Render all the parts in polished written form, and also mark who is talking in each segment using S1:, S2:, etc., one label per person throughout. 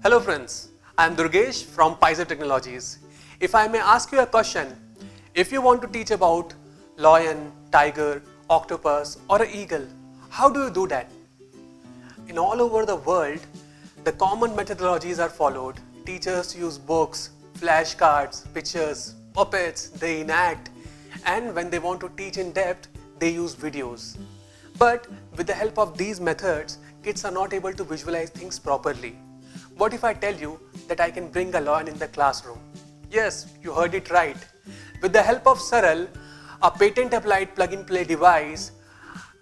S1: Hello friends, I am Durgesh from Paizo Technologies. If I may ask you a question, if you want to teach about lion, tiger, octopus or an eagle, how do you do that? In all over the world, the common methodologies are followed. Teachers use books, flashcards, pictures, puppets, they enact, and when they want to teach in depth, they use videos. But with the help of these methods, kids are not able to visualize things properly. What if I tell you that I can bring a lion in the classroom? Yes, you heard it right. With the help of Saral, a patent-applied plug-and-play device,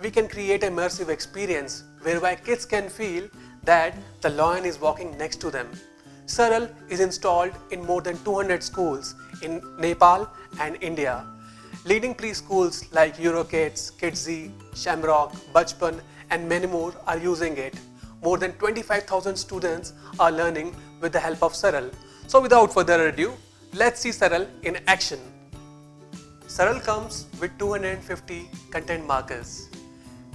S1: we can create an immersive experience whereby kids can feel that the lion is walking next to them. Saral is installed in more than 200 schools in Nepal and India. Leading preschools like Eurokids, Kidzi, Shamrock, Bachpan and many more are using it. More than 25,000 students are learning with the help of Saral. So without further ado, let's see Saral in action. Saral comes with 250 content markers.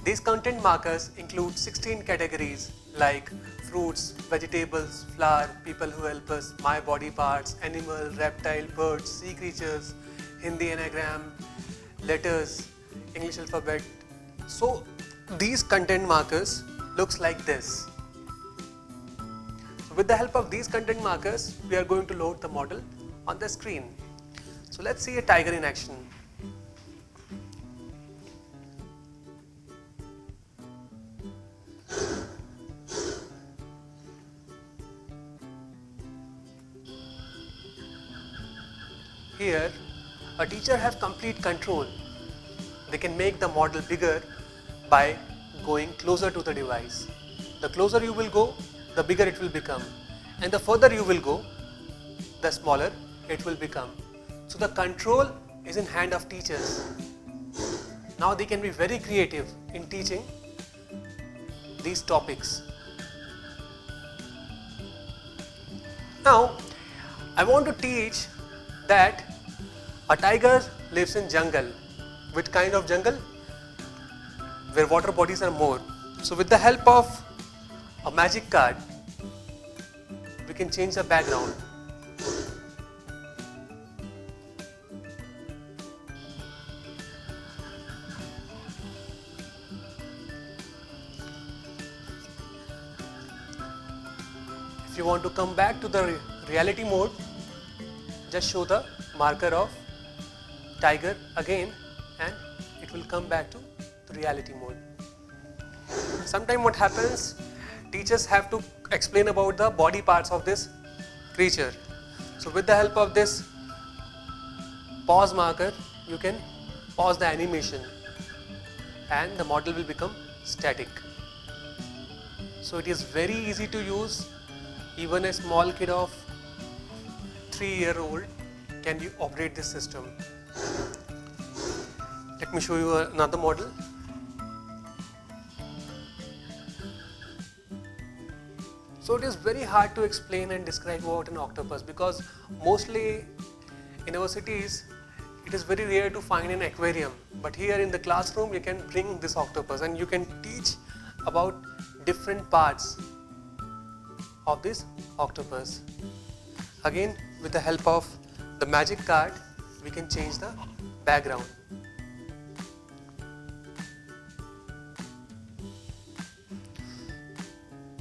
S1: These content markers include 16 categories like fruits, vegetables, flower, people who help us, my body parts, animal, reptile, birds, sea creatures, Hindi anagram, letters, English alphabet. So these content markers looks like this. So with the help of these content markers, we are going to load the model on the screen. So let's see a tiger in action. Here, a teacher has complete control. They can make the model bigger by going closer to the device. The closer you will go, the bigger it will become. And the further you will go, the smaller it will become. So the control is in hand of teachers. Now they can be very creative in teaching these topics. Now, I want to teach that a tiger lives in jungle. Which kind of jungle? Where water bodies are more. So with the help of a magic card, we can change the background. If you want to come back to the reality mode, just show the marker of tiger again and it will come back to the reality mode. Sometimes what happens, teachers have to explain about the body parts of this creature. So with the help of this pause marker, you can pause the animation and the model will become static. So it is very easy to use. Even a small kid of 3-year-old can operate this system. Let me show you another model. So it is very hard to explain and describe about an octopus because mostly in our cities it is very rare to find an aquarium. But here in the classroom you can bring this octopus and you can teach about different parts of this octopus. Again, with the help of the magic card, we can change the background.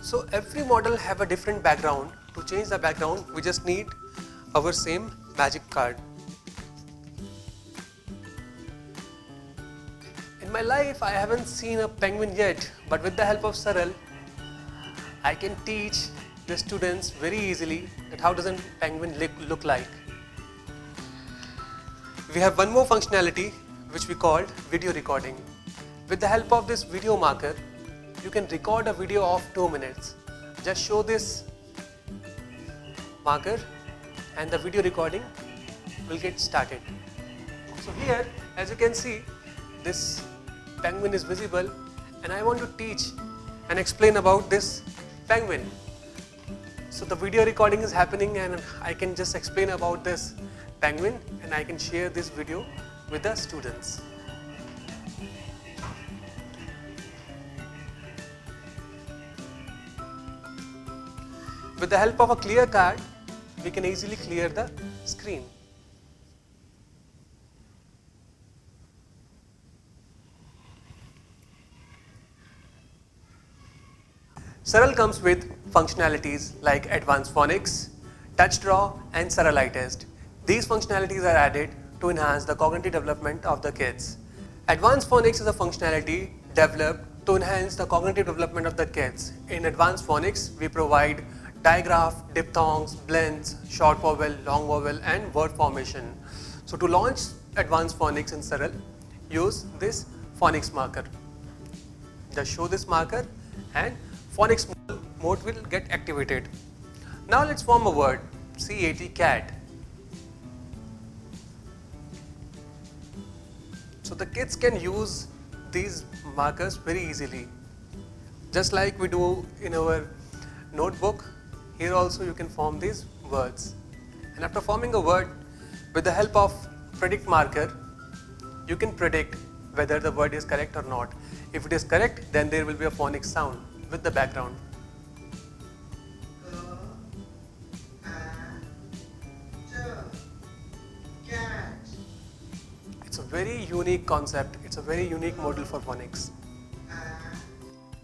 S1: So every model have a different background. To change the background, we just need our same magic card. In my life, I haven't seen a penguin yet, but with the help of Saral, I can teach the students very easily that how does a penguin look like. We have one more functionality which we called video recording. With the help of this video marker, you can record a video of 2 minutes. Just show this marker and the video recording will get started. So here, as you can see, this penguin is visible and I want to teach and explain about this penguin. So the video recording is happening and I can just explain about this penguin and I can share this video with the students. With the help of a clear card, we can easily clear the screen. Saral comes with functionalities like Advanced Phonics, Touch Draw and Saral Eye Test. These functionalities are added to enhance the cognitive development of the kids. Advanced Phonics is a functionality developed to enhance the cognitive development of the kids. In Advanced Phonics, we provide digraph, diphthongs, blends, short vowel, long vowel and word formation. So to launch Advanced Phonics in Saral, use this phonics marker. Just show this marker and phonics mode will get activated. Now let's form a word, C-A-T, cat. So the kids can use these markers very easily. Just like we do in our notebook, here also you can form these words. And after forming a word, with the help of predict marker, you can predict whether the word is correct or not. If it is correct, then there will be a phonics sound with the background. It's a very unique concept. It's a very unique model for phonics.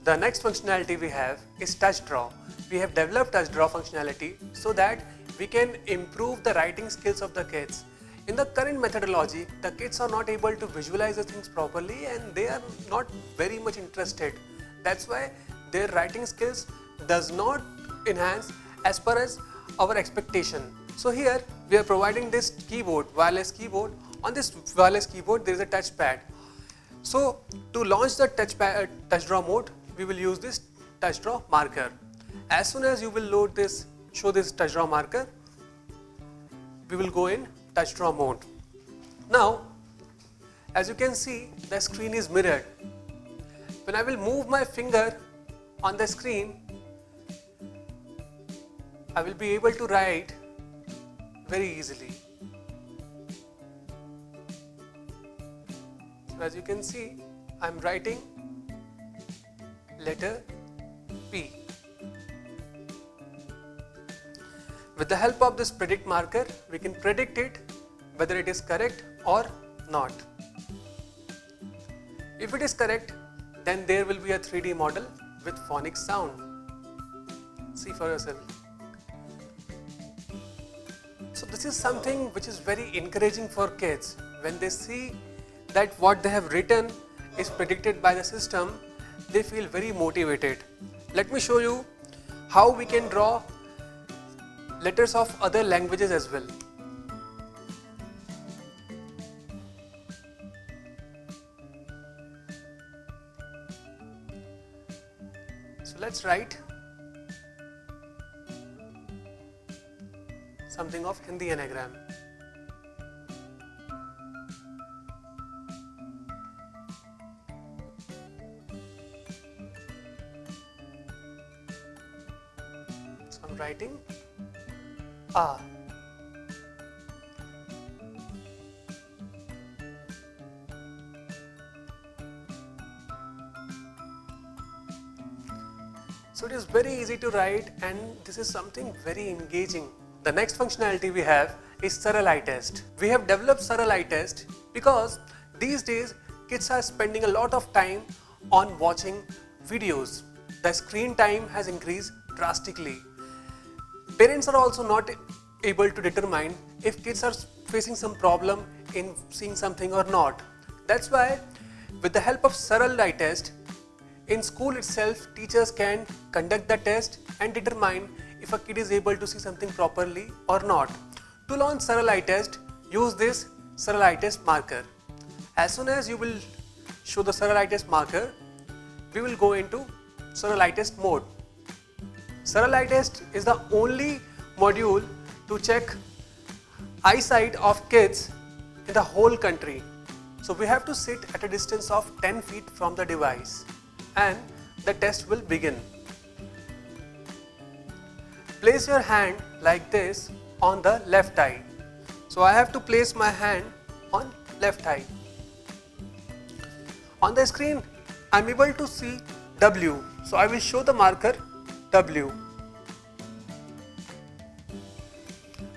S1: The next functionality we have is Touch Draw. We have developed Touch Draw functionality so that we can improve the writing skills of the kids. In the current methodology, the kids are not able to visualize the things properly and they are not very much interested. That's why their writing skills does not enhance as per as our expectation. So here we are providing this keyboard, wireless keyboard. On this wireless keyboard there is a touch pad. So to launch the touch draw mode, we will use this touch draw marker. As soon as you will load this, show this touch draw marker, we will go in touch draw mode. Now as you can see, the screen is mirrored. When I will move my finger on the screen, I will be able to write very easily. So as you can see, I am writing letter P. With the help of this predict marker, we can predict it whether it is correct or not. If it is correct, then there will be a 3D model with phonics sound. See for yourself. So this is something which is very encouraging for kids. When they see that what they have written is predicted by the system, they feel very motivated. Let me show you how we can draw letters of other languages as well. So let's write something of Hindi anagram. So I'm writing A. So it is very easy to write and this is something very engaging. The next functionality we have is Saral Eye Test. We have developed Saral Eye Test because these days kids are spending a lot of time on watching videos. The screen time has increased drastically. Parents are also not able to determine if kids are facing some problem in seeing something or not. That's why with the help of Saral Eye Test, in school itself, teachers can conduct the test and determine if a kid is able to see something properly or not. To launch Saral Eye Test, use this Saral Eye Test marker. As soon as you will show the Saral Eye Test marker, we will go into Saral Eye Test mode. Saral Eye Test is the only module to check eyesight of kids in the whole country. So we have to sit at a distance of 10 feet from the device and the test will begin. Place your hand like this on the left eye. So I have to place my hand on left eye. On the screen, I am able to see W. So I will show the marker W.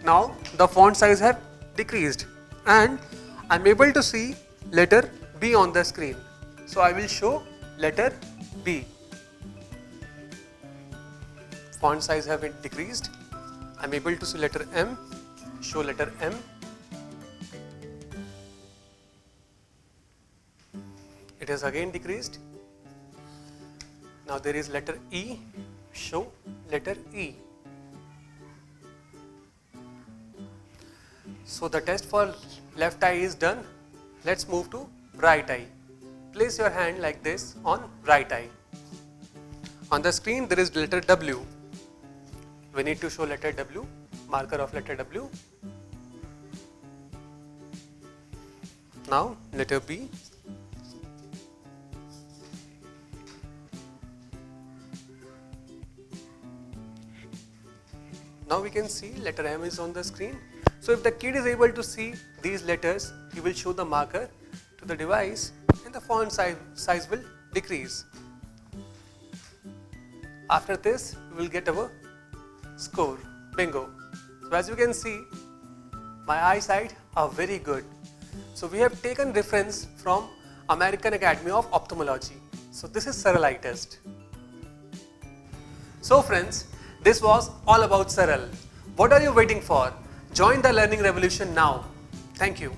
S1: Now the font size have decreased and I'm able to see letter B on the screen. So I will show letter B. Font size have been decreased. I'm able to see letter M, show letter M. It has again decreased. Now there is letter E, show letter E. So the test for left eye is done. Let's move to right eye. Place your hand like this on right eye. On the screen there is letter W. We need to show letter W, marker of letter W. Now letter B. Now we can see letter M is on the screen. So if the kid is able to see these letters, he will show the marker to the device and the font size will decrease. After this, we will get our score, bingo. So as you can see, my eyesight are very good. So we have taken reference from American Academy of Ophthalmology. So this is Saral Eye Test. So friends, this was all about Saral. What are you waiting for? Join the learning revolution now. Thank you.